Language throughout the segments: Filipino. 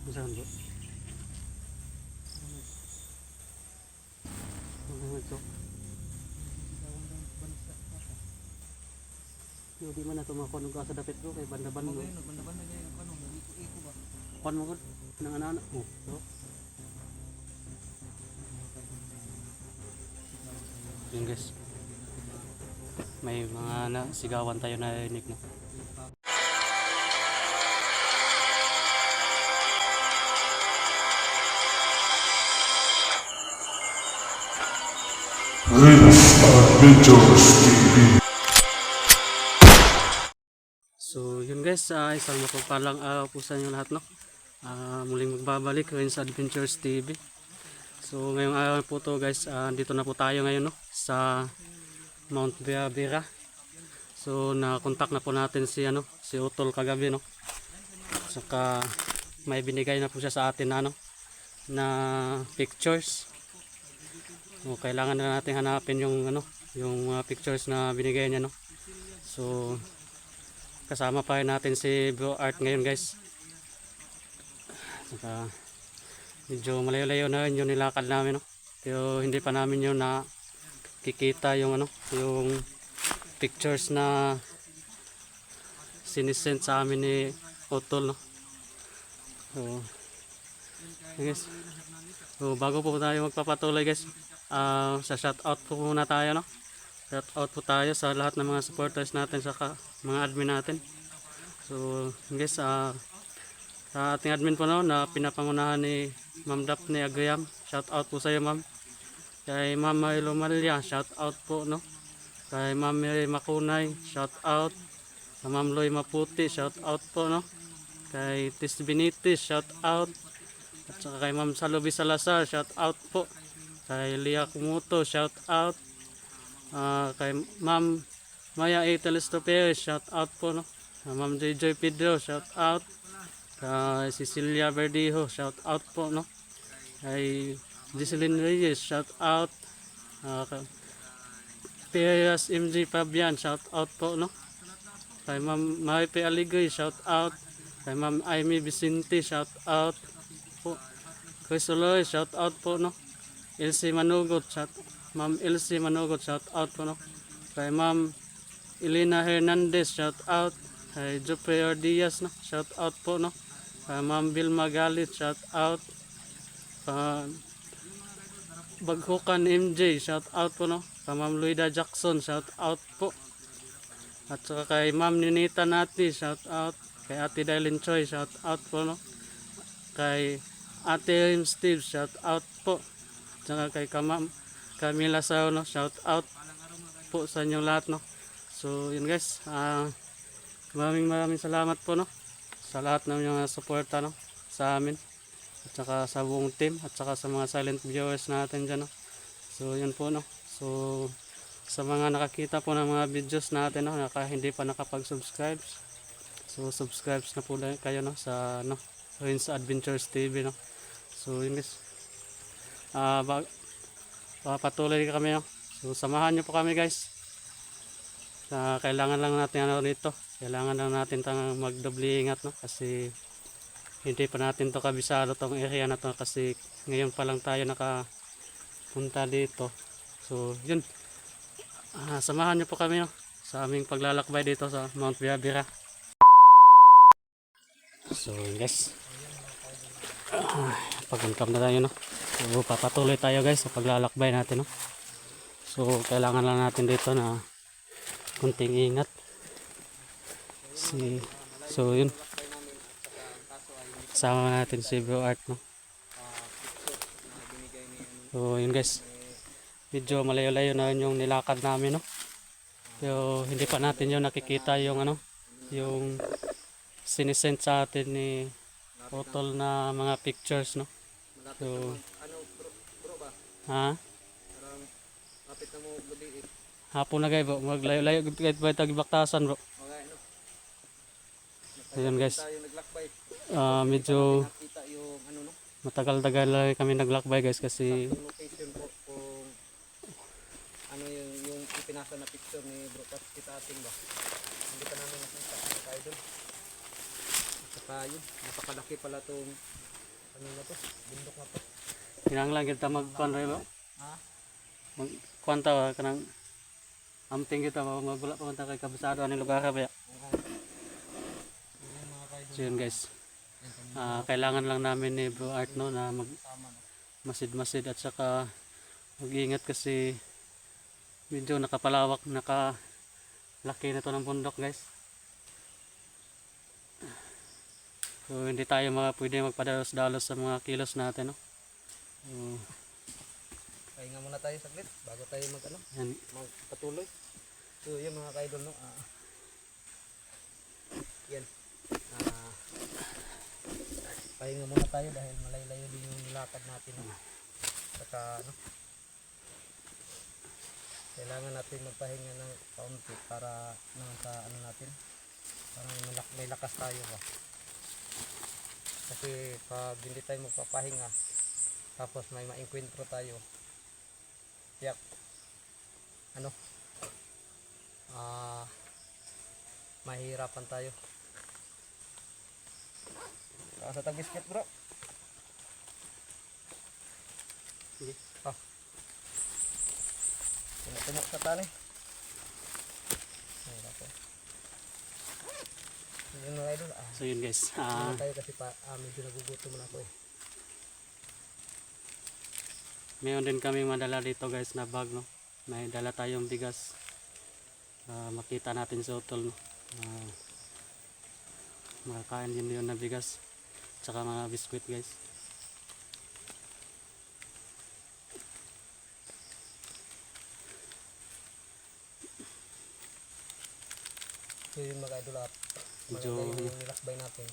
Saan bro? Ano ito? Di man na tumakon ka sa dapit bro kay bandaban mo. Bandaban na yung ano, iko ba? Kon mo ko nang anak mo, bro. Yun guys. May mga sigawan tayo na narinig no. This Adventures TV. So yun guys, isang mapagpalang araw po sa inyo lahat no. Muling magbabalik ngayon sa Adventures TV. So ngayong araw po to guys, dito na po tayo ngayon no sa Mount Biabira. So na-contact na po natin si Utol kagabi no. Saka may binigay na po siya sa atin na pictures. So kailangan na natin hanapin yung pictures na binigay niya no. So kasama pa rin natin si Bro Art ngayon guys. Saka medyo malayo-layo na rin yung nilakad namin no. Pero hindi pa namin yun nakikita yung yung pictures na sinisend sa amin ni Utol no. So guys, so bago po tayo magpapatuloy guys, sa shoutout po muna tayo no. Shoutout po tayo sa lahat ng mga supporters natin sa mga admin natin. So guys, sa ating admin po no, na pinapangunahan ni Ma'am Daphne Agriam, shoutout po sa iyo ma'am. Kay Ma'am Marilo Malia, shoutout po no. Kay Ma'am Mary Makunay, shoutout. Sa Ma'am Loy Maputi, shoutout po no. Kay Tis Benites, shoutout. At saka kay Ma'am Salobi Salazar, shoutout po. Kay Lia Kumuto, shoutout. Kay Ma'am Maya A. Telestopere, shoutout po no. Ma'am JJ Pedro, shoutout. Kay Cecilia Verdijo, shoutout po no. Kay Giseline Reyes, shoutout. Kay Perias MJ Fabian, shoutout po no. Kay Ma'am Maripe Aligay, shoutout. Kay Ma'am Amy Vicente, shoutout po. Chris Oloy, shoutout po no. Elsie Manugot, Ma'am Elsie Manugot, shoutout po no. Kay Ma'am Elena Hernandez, shoutout. Kay Jupiter Diaz no, shoutout po no. Kay Ma'am Vilma Galit, shoutout. Baghukan MJ, shoutout po no. Kay Ma'am Luida Jackson, shoutout po. At saka kay Ma'am Ninita Nati, shoutout. Kay Ate Dailin Choi, shoutout po no. Kay Ate Rim Steve, shoutout po. Tsaka kay Ma'am Camila Sao no, shoutout po sa inyong lahat no. So yun guys, maraming salamat po no sa lahat ng mga suporta no sa amin, at saka sa buong team, at saka sa mga silent viewers natin dyan no. So yun po no. So sa mga nakakita po ng mga videos natin no, hindi pa nakapag-subscribe, so subscribe na po kayo no sa Rins Adventures TV no. So yun guys, patuloy kami no. So samahan nyo po kami guys. Kailangan lang natin dito, kailangan lang natin magdoble ingat no, kasi hindi pa natin to kabisado tong area na to, kasi ngayon pa lang tayo nakapunta dito. So yun, samahan nyo po kami no sa aming paglalakbay dito sa Mount Biabira. So guys, pag-welcome na tayo no. So papatuloy tayo guys sa paglalakbay natin no. So kailangan lang natin dito na kunting ingat. So yun, kasama natin si Bro Art no. So yun guys, medyo malayo-layo na yung nilakad namin no. Pero hindi pa natin yung nakikita yung yung sinisend sa atin ni Utol na mga pictures no. So Kapit na mo gabi hapon na guys bro, maglayo-layo kahit ba tagbaktasan bro. Ayan guys, medyo nakita yung no, matagal-tagal lang kami naglakbay guys, kasi yung location po kung yung ipinasa na picture ni Bro Pat kita atin ba. Hindi pa namin nakita tayo doon. At saka yun, napakalaki pala tong ano na to? Bundok na to. Kinahanglan kita magkuan rin ba? Ha? Magkuan ta ba kanang amping kita ba magula pa man ta kay kabisado ani lugar ba. Oo. Yung mga kaidol. So yun guys. Yan, kami Kailangan lang namin ni Bro Art no na kasama no. masid-masid at saka mag-iingat kasi medyo nakapalawak, nakalaki na to ng bundok guys. So hindi tayo pwede magpadalos-dalos sa mga kilos natin no. So, Pahinga muna tayo saglit bago tayo yan. magpatuloy. So yun mga kaidol no. Yan. Pahinga muna tayo dahil malay-layo din yung nilakad natin. No? Saka ano, kailangan natin magpahinga ng kaunti para naman sa ano natin. Parang may lakas tayo ba. Kasi pag hindi tayo magpapahinga tapos may maengkwentro tayo, tiyak ano, mahihirapan tayo. Sa tag-biscuit bro. Sige. Tumok sa tali. Ay, ako. Yun mga idol. So yun guys. Ano tayo kasi medyo nagugutom na ako eh. Mayroon din kaming madala dito guys na bag no. May dala tayong bigas. Makita natin sa utol no. Makakain din yun na bigas. Tsaka mga biskuit guys. So yun mga idol at Medyo maganda yung nilakbay natin.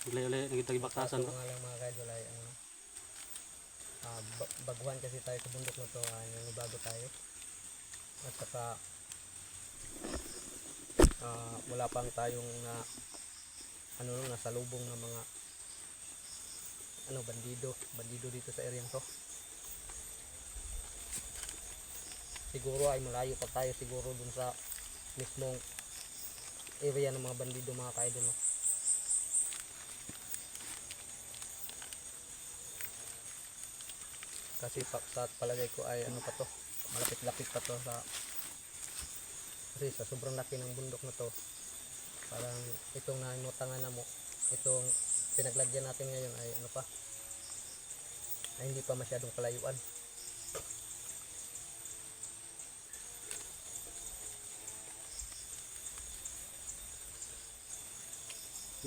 ulay-ulay nagitagibakasan Kaso ba? nga lang mga idol ay baguhan kasi tayo sa bundok na to, bago tayo. At saka wala pang tayong nasa lubong ng mga bandido dito sa area to. Siguro ay malayo pa tayo siguro dun sa mismong area ng mga bandido mga kaidol no? Kasi sa palagay ko ay ano pa to, malapit-lapit pa to kasi sa sobrang laki ng bundok na to. Parang itong nainutangan na mo, itong pinaglagyan natin ngayon ay ano pa, ay hindi pa masyadong kalayuan.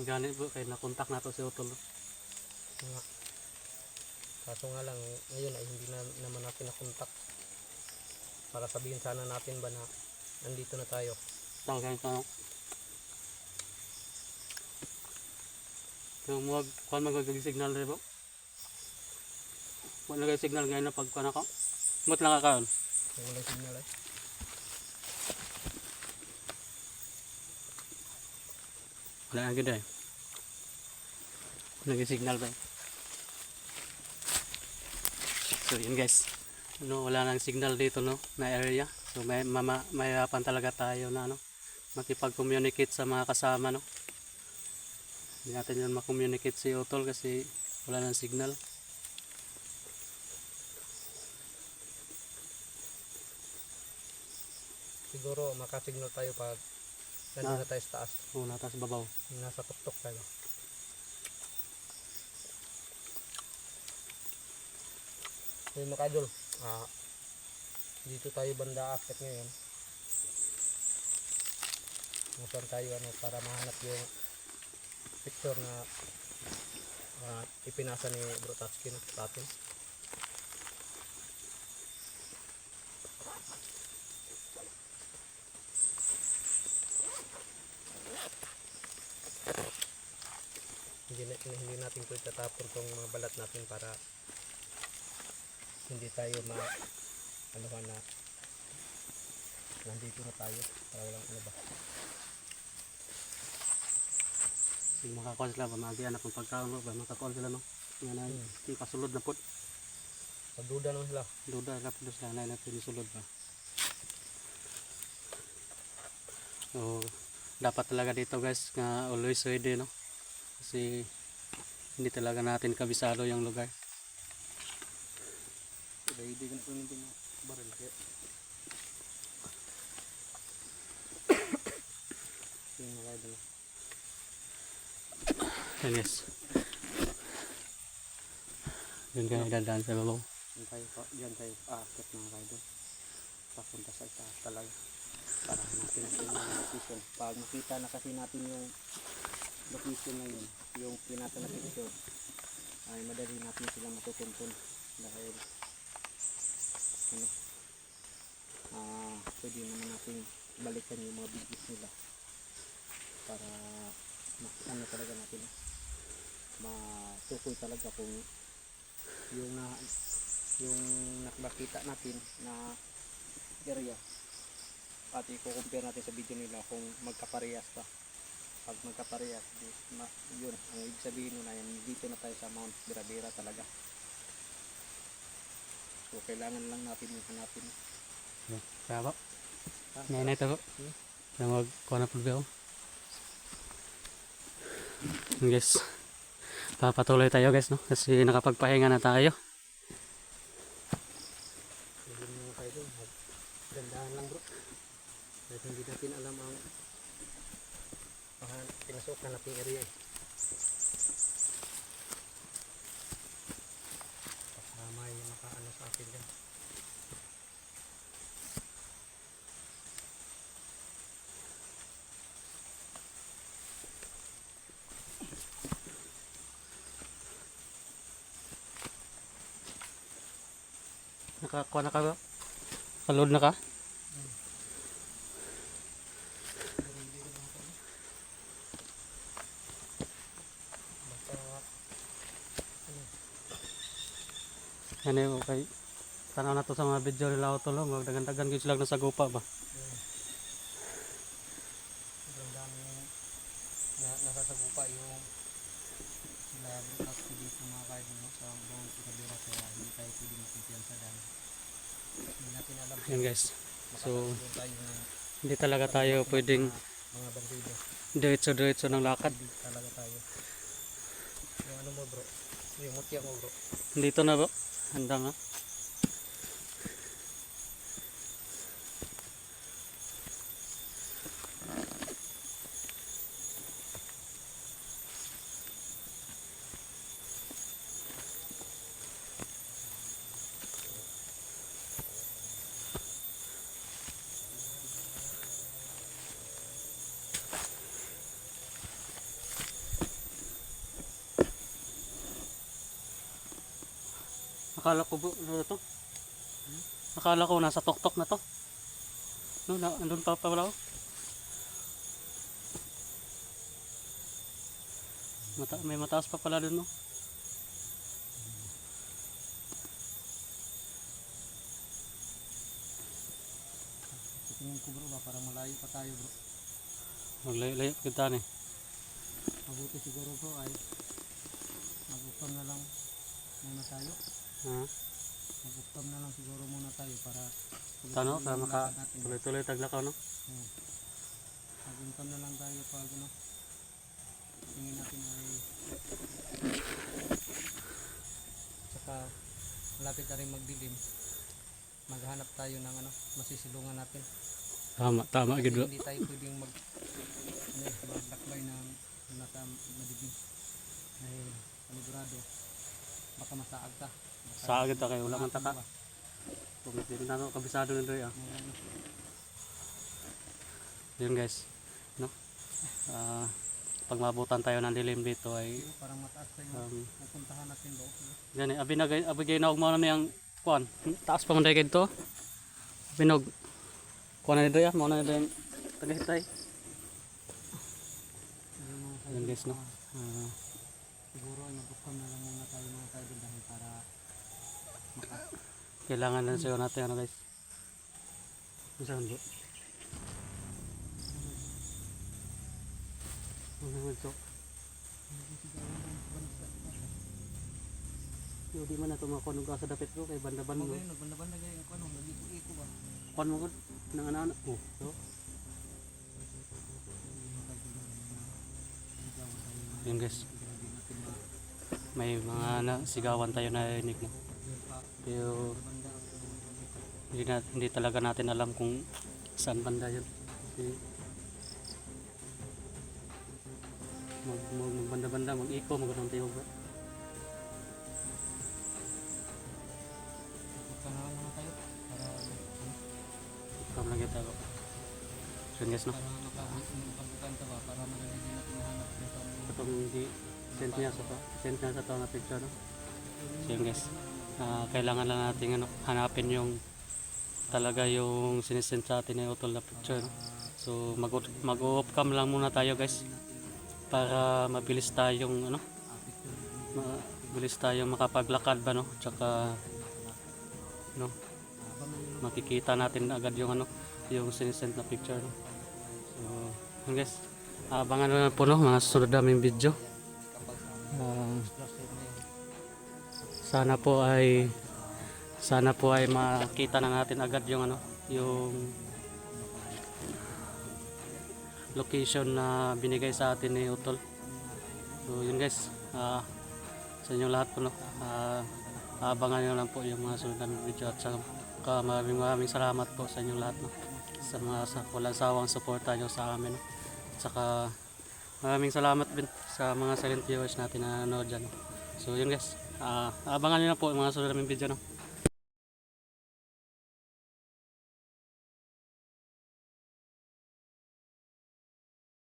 Ganit po kay nakontak na to si utol. Nga. Kaso nga lang ngayon ay hindi na naman natin nakontak para sabihin sana natin ba na nandito na tayo. Tawag ka. Kung kuan magag-signal rin po. Wala kay signal ngayon na pagkuan ako. Mut lang ka kaon. Kung walang signal ay. Wala agad eh. Nag-signal ba? So yun guys. Wala nang signal dito no na area. So mahirapan talaga tayo na makipag-communicate sa mga kasama no. Hindi natin yun makommunicate si utol kasi wala nang signal. Siguro makasignal tayo pag nandun na tayo sa taas. Nasa babaw. Nasa tuktok tayo. So mga idol, dito tayo banda akit ngayon. Kung saan tayo para mahanap yung picture na ipinasa ni Bro Tatsky sa atin. Hindi natin po itatapon tong mga balat natin para hindi tayo anuhan na nandito na tayo para walang ano ba. Yung makakuha sila ba magian akong pagkaon ba makakuha sila no. Nga na yung kasulod na po. Pagduda naman sila. Duda na po sila na pinisulod ba. So dapat talaga dito guys nga always ready no. Kasi hindi talaga natin kabisado yung lugar. Ready ka na po nito na baril kaya. Yung mga idol. Yan guys. Yun kayo dadaan sa babaw. Diyan tayo aakit mga idol. Papunta sa itaas talaga. Para natin yung location. Pag makita na kasi natin yung location na yun, yung pinata na picture, ay madali natin sila matutuntun dahil ano, pwede naman natin balikan yung mga videos nila para ano talaga natin matukoy talaga kung yung nakita natin na area at i-compare natin sa video nila kung magkaparehas pa. Pag magkaparehas, yun ang ibig sabihin nun ay dito na tayo sa Mount Bira-Bira talaga. So kailangan lang natin yung hanapin. Kaya ba? Ngayon na ito po. Na magkuha na po ako. Guys, papatuloy tayo guys, no? Kasi nakapagpahinga na tayo. Hindi mo tayo doon. Gandahan lang bro. Dahil hindi natin alam ang pinasukan nating area eh. Kasama yung nakaano sa atin dyan. Nakakuha na ka ba? Kalod na ka? Yan eh, okay. Tanaw na to sa mga video nila ako tulong. Huwag dagan-dagan kayo sila nasa gupa ba? Sobrang dami nasasagupa yung sila actually dito mga kaidol no? Sa buong Bira-Bira kaya hindi tayo pwede makumpiyansa dahil hindi natin alam Yan guys. So, makakasusun tayo ng hindi talaga tayo pwedeng mga bandido. diretso-diretso ng lakad. Hindi talaga tayo. Yung ano mo bro, yung mutya mo bro. Dito na ba? Handa nga. Akala ko bro, ano to? Akala ko nasa tuktok na to. No, andun pa pala ako. May mataas pa pala dun no. Tingin ko bro ba parang malayo pa tayo bro. Maglayo kita ni. Mabuti siguro bro ay mag-upam na lang muna tayo. Ha? Mag-upam na lang siguro muna tayo para Tano, para yung maka lakad natin. tuloy-tuloy taglakaw no. Mag-upam na lang tayo pag ano. Tingin natin ay saka malapit na rin magdilim. Maghanap tayo ng ano, masisilungan natin. Tama Kasi gid bro. hindi tayo pwedeng maglakbay ng nasa madilim. Dahil panigurado baka masaag ka. Sa agad ta kay wala man taka. Kung hindi na no kabisado na doy ah. Yun guys, no? Pag mabutan tayo ng dilim dito ay Parang mataas pa yung pupuntahan natin doon. gani abigay na og mao na yang kuan. Taas pa man day kidto. Binog kuan na doy ah, mao na doy tagahitay. Yun guys no. Siguro ay mag-upam na lang muna tayo mga kaidol dahil para Kailangan na sayo natin ano guys. Saan bro? Ano naman so? Yo di man na tumakon ka sa dapit bro kay banda-banda. magayon, nagbanda-banda kayo yung ano, nag-iko ba? Kon mo gud nang ana. Oh, so. Yun guys. may mga sigawan tayo narinig, no? Pero hindi talaga natin alam kung saan banda yun. Kasi magbanda-banda, mag-eco, magandang tayo ba? Panahan muna tayo para Ikaw lang kita ko. So yun guys, no? makakanta ba para magaling natin mahanap yung Itong hindi send niya sa to na picture, no? So yun guys, kailangan lang natin hanapin yung talaga yung sinisend sa atin na utol na picture, no? So mag-off cam lang muna tayo guys para mabilis tayong makapaglakad ba, no? Tsaka no, makikita natin agad yung yung sinisend na picture, no? So yun guys, abangan na po, no, mga susunod naming video. Sana po ay makita na natin agad yung yung location na binigay sa atin ni Utol. So yun guys, sa inyo lahat po, no, abangan nyo lang po yung mga sunod na video, at saka maraming salamat po sa inyo lahat, no, sa mga walang sawang suporta nyo sa amin, no. At saka maraming salamat din sa mga silent viewers natin na nanonood dyan, no. So yun guys, abangan nyo na po yung mga sunod na video, no.